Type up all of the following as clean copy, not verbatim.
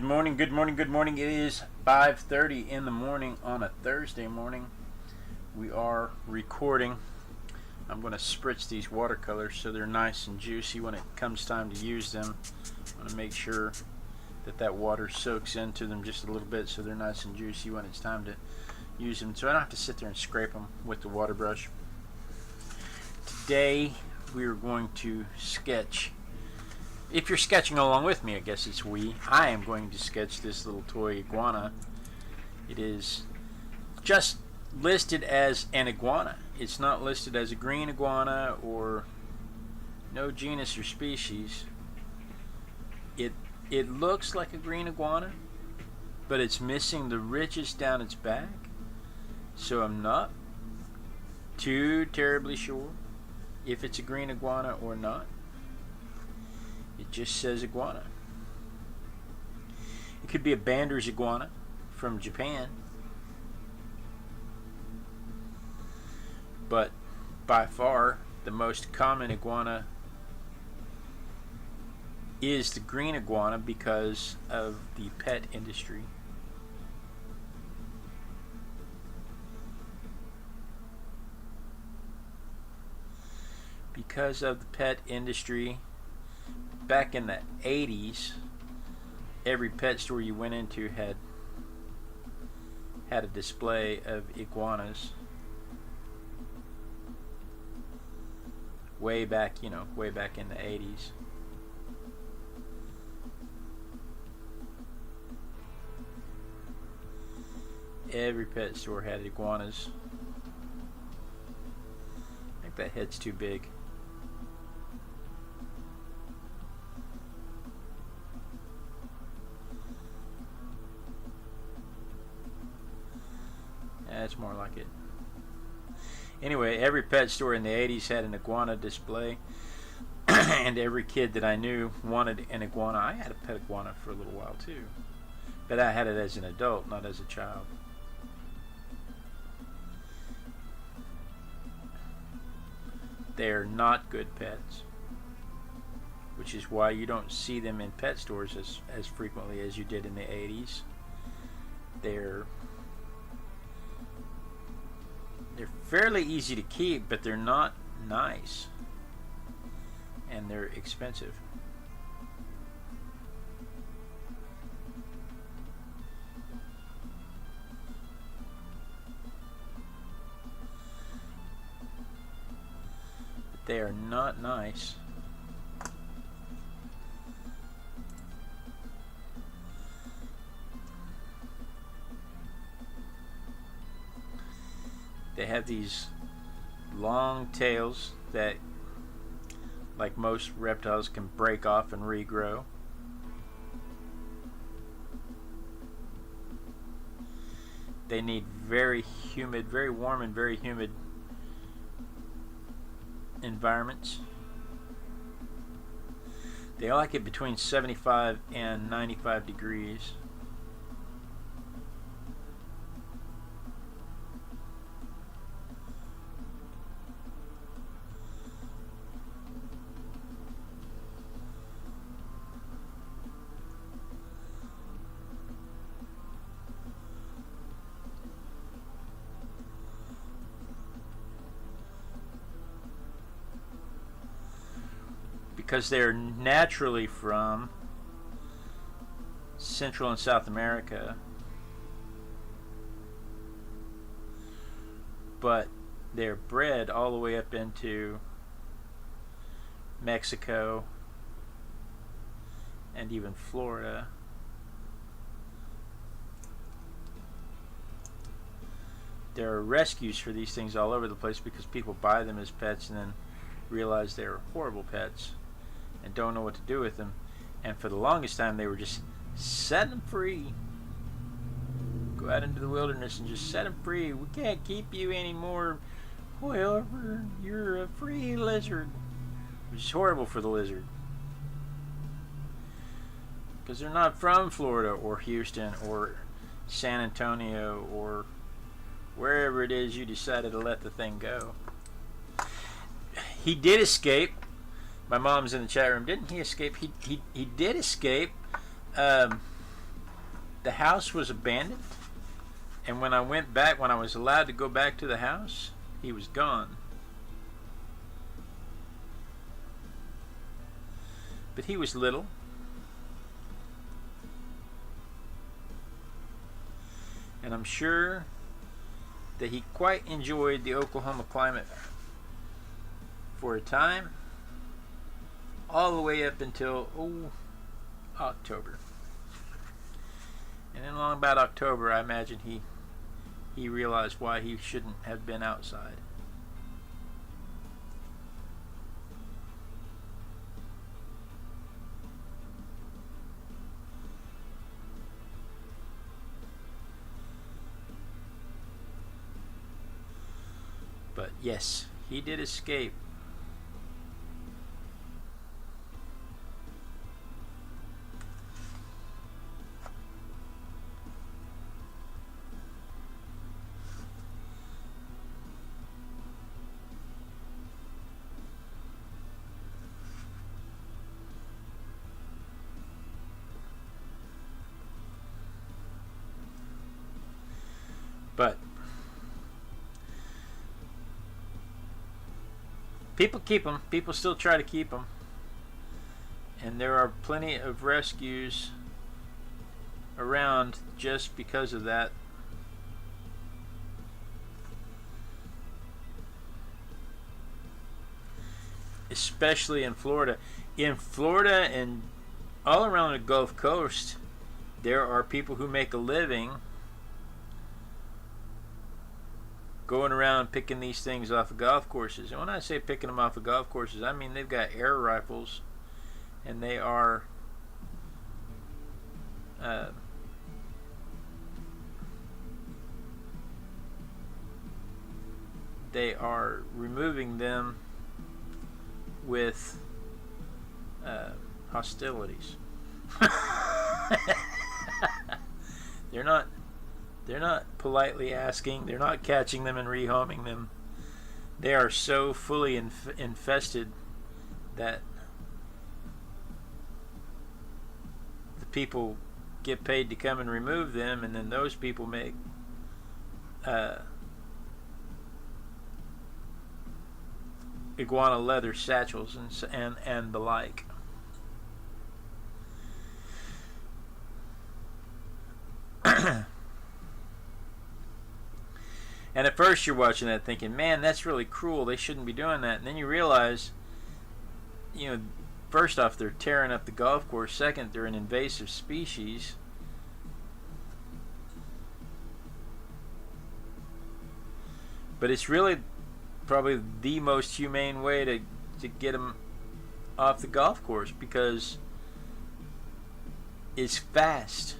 morning, good morning, good morning. It is 5:30 in the morning on a Thursday morning. We are recording. I'm going to spritz these watercolors so they're nice and juicy when it comes time to use them. I want to make sure that water soaks into them just a little bit so they're nice and juicy when it's time to use them, so I don't have to sit there and scrape them with the water brush. Today we are going to sketch. If you're sketching along with me, I guess it's we. I am going to sketch this little toy iguana. It is just listed as an iguana. It's not listed as a green iguana or no genus or species. It looks like a green iguana, but it's missing the ridges down its back. So I'm not too terribly sure if it's a green iguana or not. It just says iguana. It could be a Bander's iguana from Japan, but by far the most common iguana is the green iguana because of the pet industry. Because of the pet industry, back in the 80s, every pet store you went into had a display of iguanas. Way back in the 80s. Every pet store had iguanas. I think that head's too big. That's more like it. Anyway, every pet store in the 80s had an iguana display, and every kid that I knew wanted an iguana. I had a pet iguana for a little while too, but I had it as an adult, not as a child. They're not good pets, which is why you don't see them in pet stores as frequently as you did in the 80s. They're fairly easy to keep, but they're not nice, and they're expensive. But they are not nice. They have these long tails that, like most reptiles, can break off and regrow. They need very warm and very humid environments. They like it between 75 and 95 degrees. Because they're naturally from Central and South America, but they're bred all the way up into Mexico and even Florida. There are rescues for these things all over the place because people buy them as pets and then realize they're horrible pets and don't know what to do with them, and for the longest time they were just setting them free. Go out into the wilderness and just set them free. We can't keep you anymore. Well, you're a free lizard, which is horrible for the lizard because they're not from Florida or Houston or San Antonio or wherever it is you decided to let the thing go. He did escape. My mom's in the chat room. Didn't he escape? He did escape. the house was abandoned, and when I went back, when I was allowed to go back to the house, he was gone. But he was little, and I'm sure that he quite enjoyed the Oklahoma climate for a time, all the way up until October. And then along about October, I imagine he realized why he shouldn't have been outside. But yes, he did escape. But people keep them. People still try to keep them. And there are plenty of rescues around just because of that. Especially in Florida. In Florida and all around the Gulf Coast, there are people who make a living going around picking these things off of golf courses. And when I say picking them off of golf courses, I mean they've got air rifles, and they are removing them with hostilities. They're not politely asking. They're not catching them and rehoming them. They are so fully infested that the people get paid to come and remove them, and then those people make iguana leather satchels and the like. And at first you're watching that thinking, man, that's really cruel. They shouldn't be doing that. And then you realize, first off, they're tearing up the golf course. Second, they're an invasive species. But it's really probably the most humane way to get them off the golf course, because it's fast.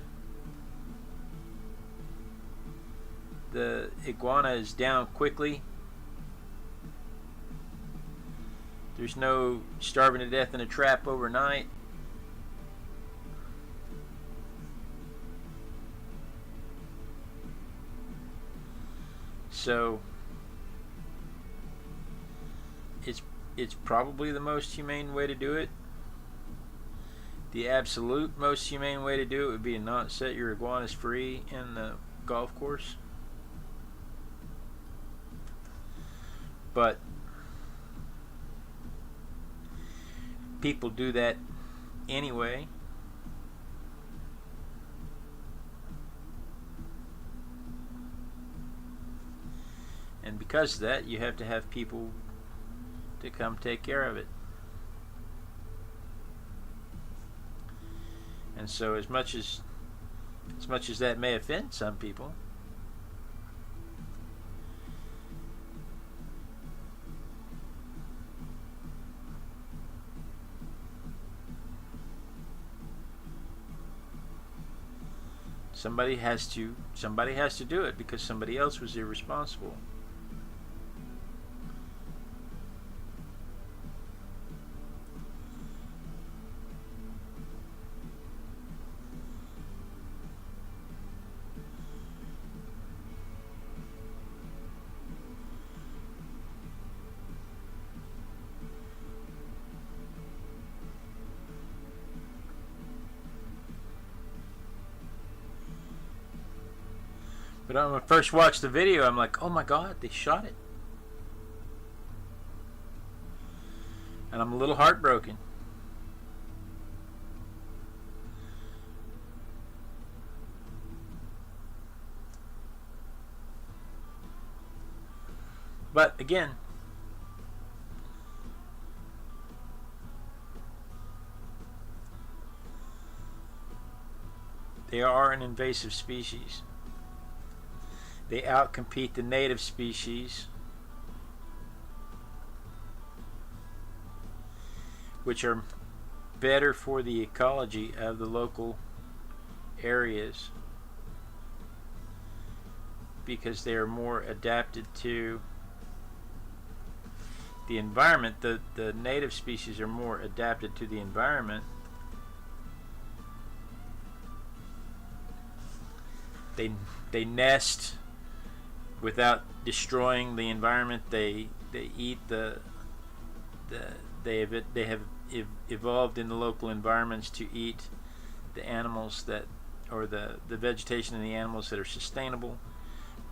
The iguana is down quickly. There's no starving to death in a trap overnight. So it's probably the most humane way to do it. The absolute most humane way to do it would be to not set your iguanas free in the golf course. But people do that anyway. And because of that, you have to have people to come take care of it. And so as much as that may offend some people, somebody has to do it, because somebody else was irresponsible. But when I first watched the video, I'm like, oh my god, they shot it. And I'm a little heartbroken. But again, they are an invasive species. They outcompete the native species, which are better for the ecology of the local areas because they are more adapted to the environment. The native species are more adapted to the environment. They nest without destroying the environment. They eat they have evolved in the local environments to eat the animals that, or the vegetation and the animals that are sustainable.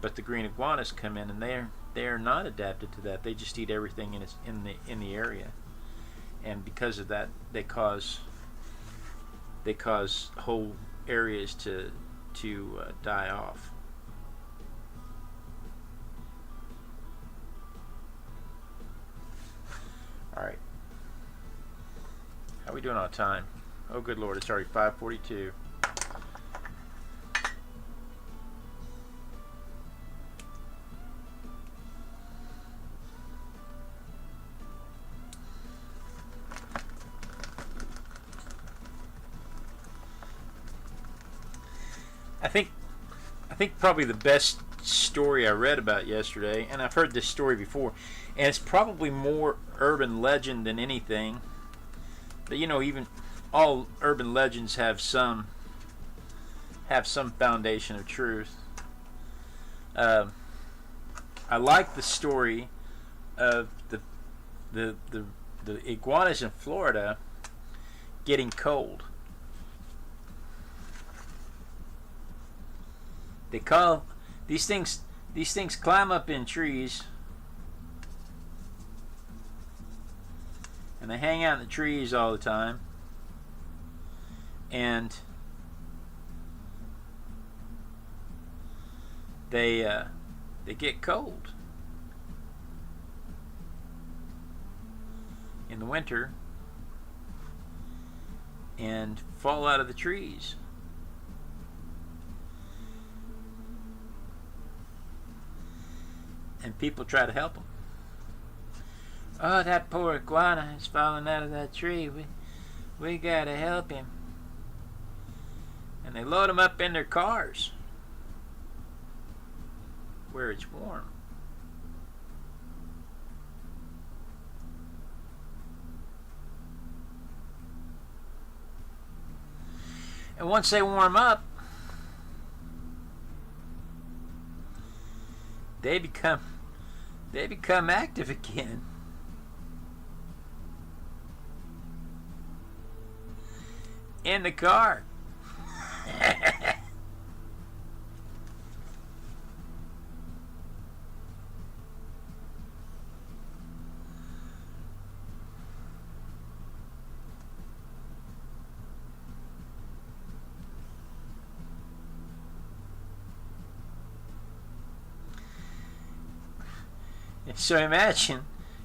But the green iguanas come in and they are not adapted to that. They just eat everything in the area, and because of that, they cause whole areas to die off. All right, how are we doing on time? Oh, good Lord, it's already 5:42. I think probably the best story I read about yesterday, and I've heard this story before, and it's probably more urban legend than anything. But you know, even all urban legends have some foundation of truth. I like the story of the iguanas in Florida getting cold. They call these things climb up in trees and they hang out in the trees all the time, and they get cold in the winter and fall out of the trees. And people try to help them. Oh, that poor iguana is falling out of that tree. We gotta help him. And they load him up in their cars where it's warm. And once they warm up, they become active again. In the car. So imagine,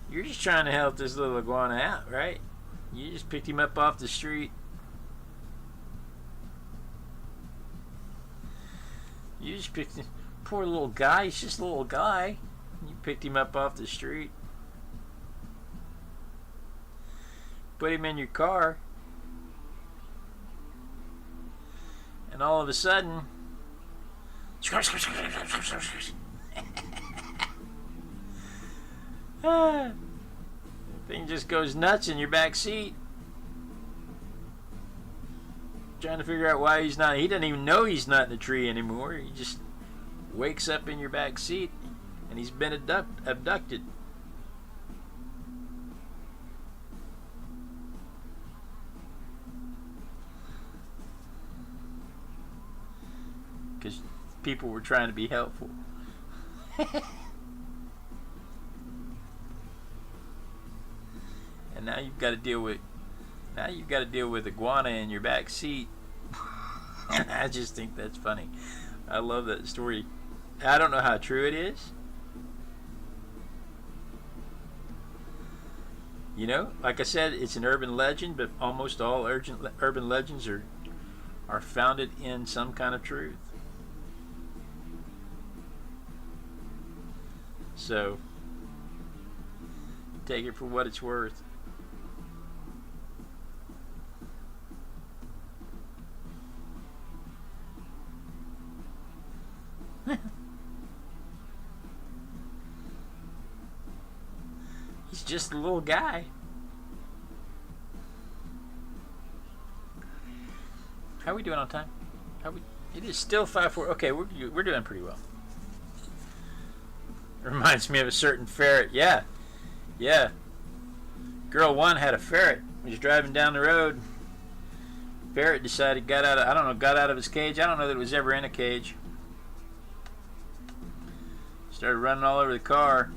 you're just trying to help this little iguana out, right? You just picked him up off the street. You just picked him, poor little guy, he's just a little guy. You picked him up off the street. Put him in your car. And all of a sudden, thing just goes nuts in your back seat. Trying to figure out why he's not. He doesn't even know he's not in the tree anymore. He just wakes up in your back seat and he's been abducted. people were trying to be helpful. And now you've got to deal with Iguana in your back seat. And I just think that's funny. I love that story. I don't know how true it is. You know, like I said, it's an urban legend, but almost all urban legends are founded in some kind of truth. So, take it for what it's worth. He's just a little guy. How are we doing on time? It is still 5:04. Okay, we're doing pretty well. It reminds me of a certain ferret. Yeah. Girl 1 had a ferret. He was driving down the road. Ferret decided got out of his cage. I don't know that it was ever in a cage. Started running all over the car.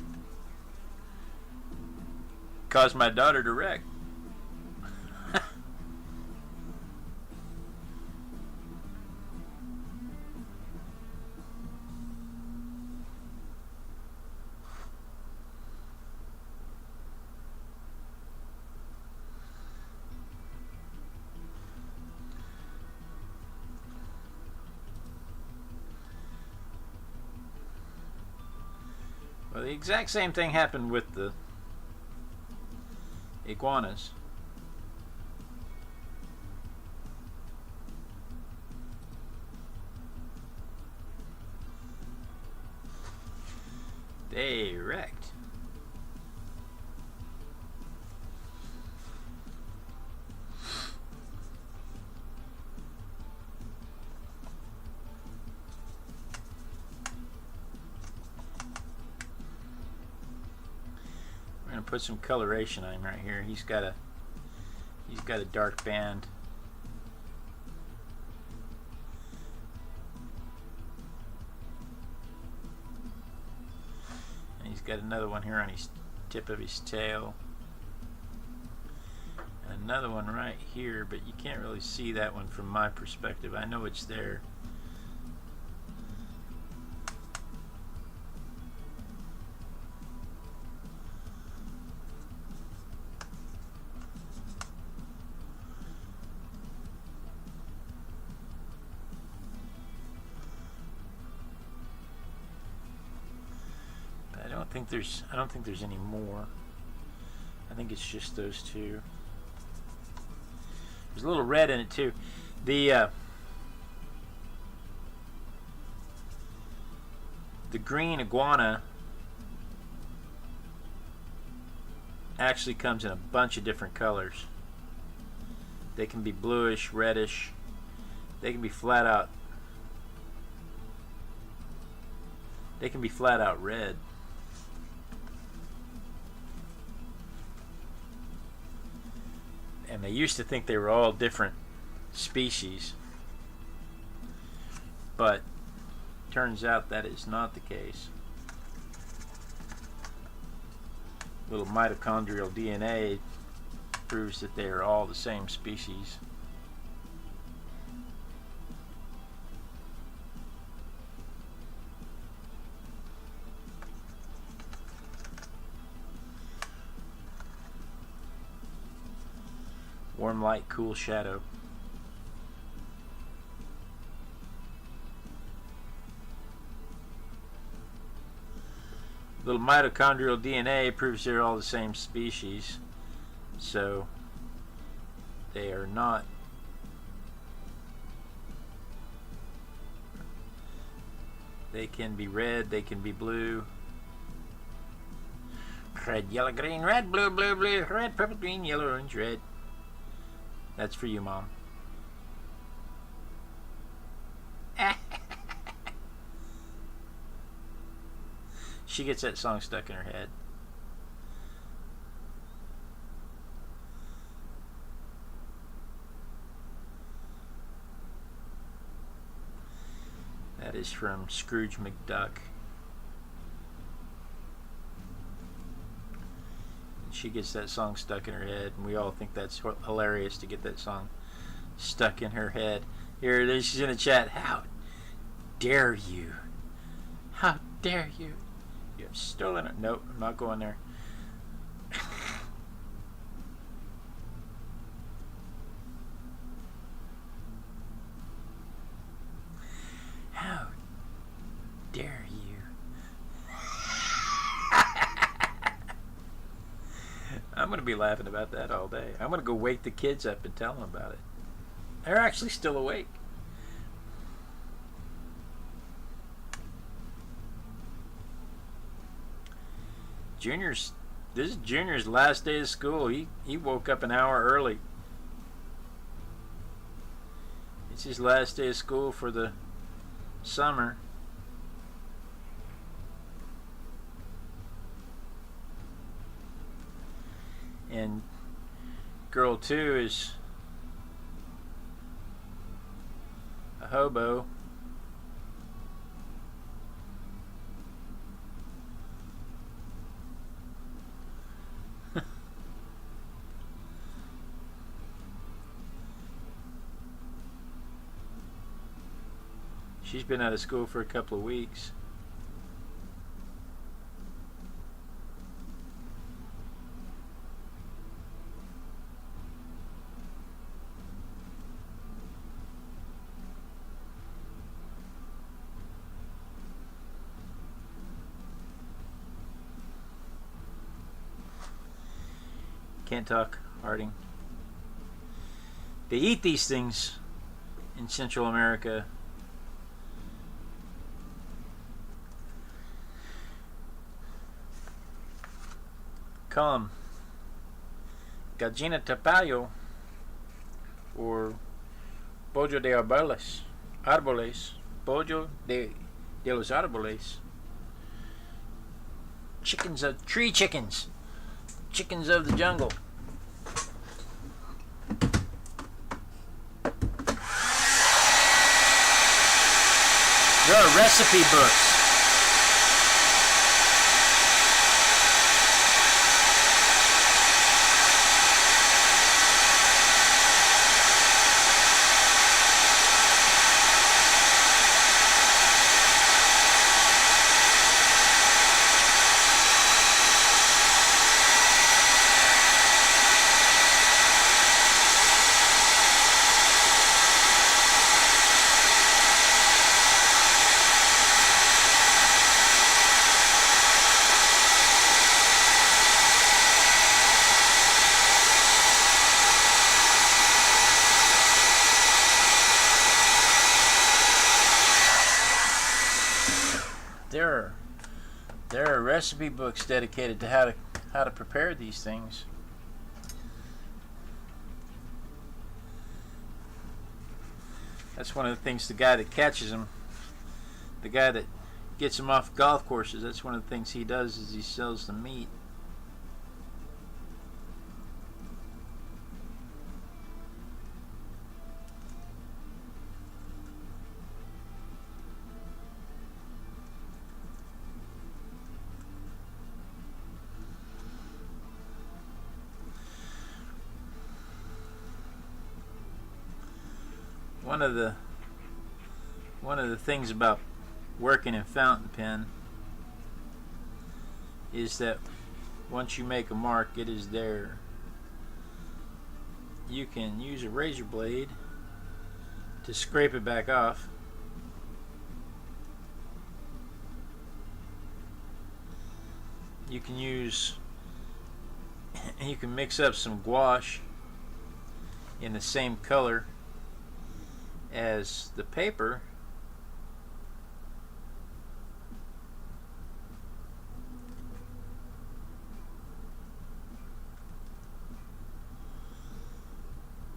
Caused my daughter to wreck. Well, the exact same thing happened with the iguanas. They wrecked. We're gonna put some coloration on him right here. He's got a dark band. And he's got another one here on his tip of his tail. And another one right here, but you can't really see that one from my perspective. I know it's there. I don't think there's any more. I think it's just those two. There's a little red in it too. The green iguana actually comes in a bunch of different colors. They can be bluish, reddish. They can be flat out. They can be flat out red. And they used to think they were all different species, but turns out that is not the case. Little mitochondrial DNA proves that they are all the same species. Warm light, cool shadow. Little mitochondrial DNA proves they're all the same species, so they are not. They can be red, they can be blue. Red, yellow, green, red, blue, blue, blue, red, purple, green, yellow, orange, red. That's for you, Mom. She gets that song stuck in her head. That That is from Scrooge McDuck. And she gets that song stuck in her head, and we all think that's hilarious to get that song stuck in her head. Here, there she's in the chat. How dare you? How dare you? You have stolen it. Nope, I'm not going there. How dare you? I'm going to be laughing about that all day. I'm going to go wake the kids up and tell them about it. They're actually still awake. This is Junior's last day of school. He woke up an hour early. It's his last day of school for the summer. And girl 2 is a hobo. She's been out of school for a couple of weeks. Can't talk, Harding. They eat these things in Central America. Come, gallina tapallo, or pollo de árboles, pollo de los árboles, tree chickens of the jungle. There are recipe books. There are recipe books dedicated to how to prepare these things. That's one of the things the guy that catches them, the guy that gets them off golf courses, that's one of the things he does is he sells the meat. One of the things about working in fountain pen is that once you make a mark, it is there. You can use a razor blade to scrape it back off. You can mix up some gouache in the same color as the paper,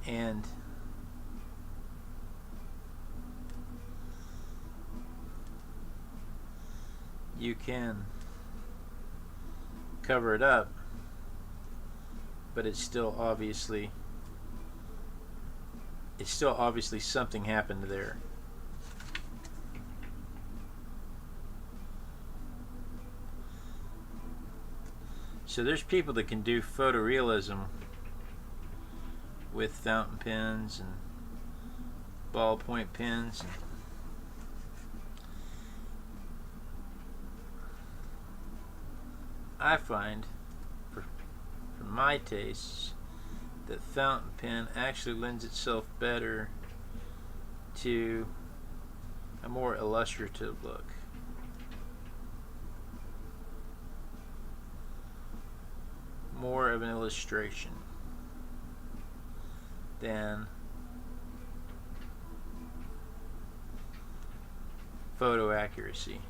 and you can cover it up, but it's still obviously something happened there. So there's people that can do photorealism with fountain pens and ballpoint pens. I find, for my tastes, that fountain pen actually lends itself better to a more illustrative look. More of an illustration than photo accuracy.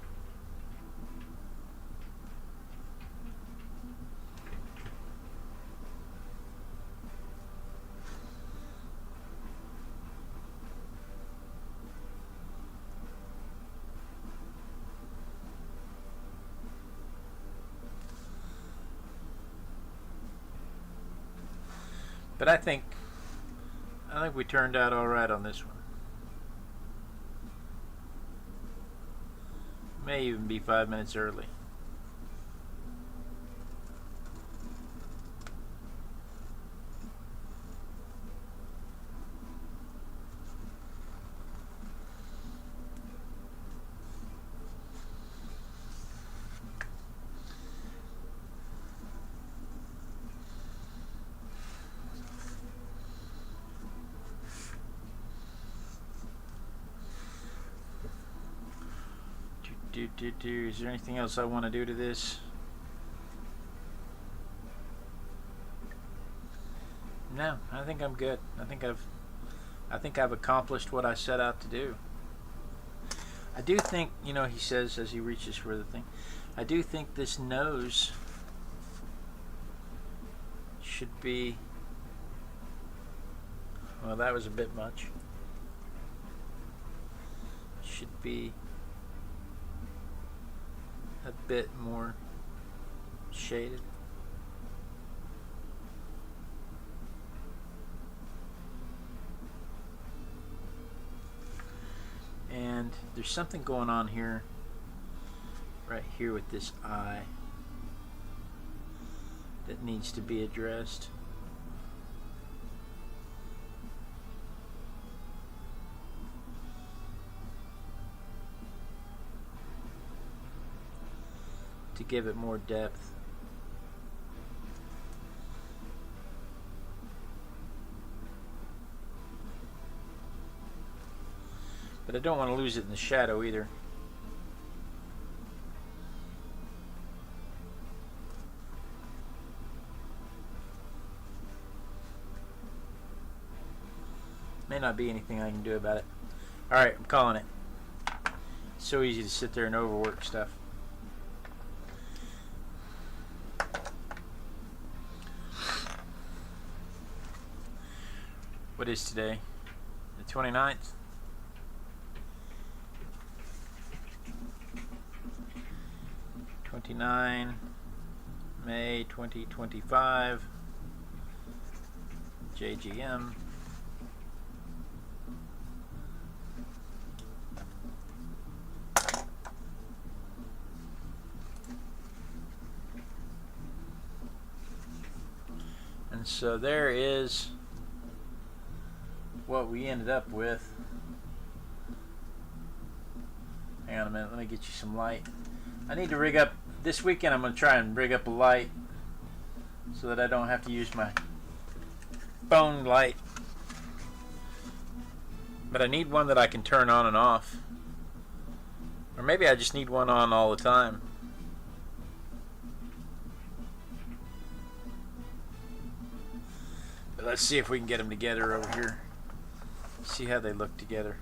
But I think we turned out all right on this one. May even be 5 minutes early. Is there anything else I want to do to this? No, I think I'm good. I think I've accomplished what I set out to do. I do think, you know, he says as he reaches for the thing, I do think this nose should be, well, that was a bit much. Should be a bit more shaded. And there's something going on here, right here with this eye, that needs to be addressed. To give it more depth. But I don't want to lose it in the shadow either. May not be anything I can do about it. Alright, I'm calling it. It's so easy to sit there and overwork stuff. What is today? The 29th? May 2025. JGM. And so there is what we ended up with. Hang on a minute, let me get you some light. I need to rig up, this weekend I'm going to try and rig up a light so that I don't have to use my phone light. But I need one that I can turn on and off. Or maybe I just need one on all the time. But let's see if we can get them together over here. See how they look together.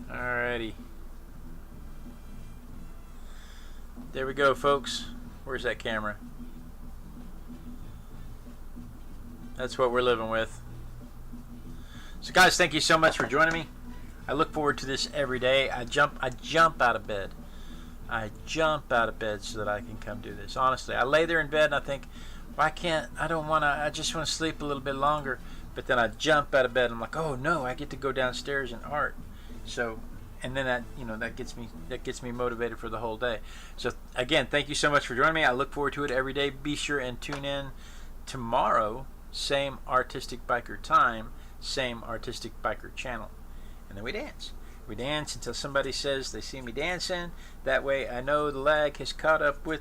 Alrighty. There we go, folks. Where's that camera? That's what we're living with. So guys, thank you so much for joining me. I look forward to this every day. I jump out of bed. I jump out of bed so that I can come do this. Honestly, I lay there in bed and I think, why can't, I don't want to, I just want to sleep a little bit longer. But then I jump out of bed and I'm like, oh no, I get to go downstairs and art. So, and then that, that gets me motivated for the whole day. So again, thank you so much for joining me. I look forward to it every day. Be sure and tune in tomorrow, same Artistic Biker time, same Artistic Biker channel. And then we dance. We dance until somebody says they see me dancing. That way I know the lag has caught up with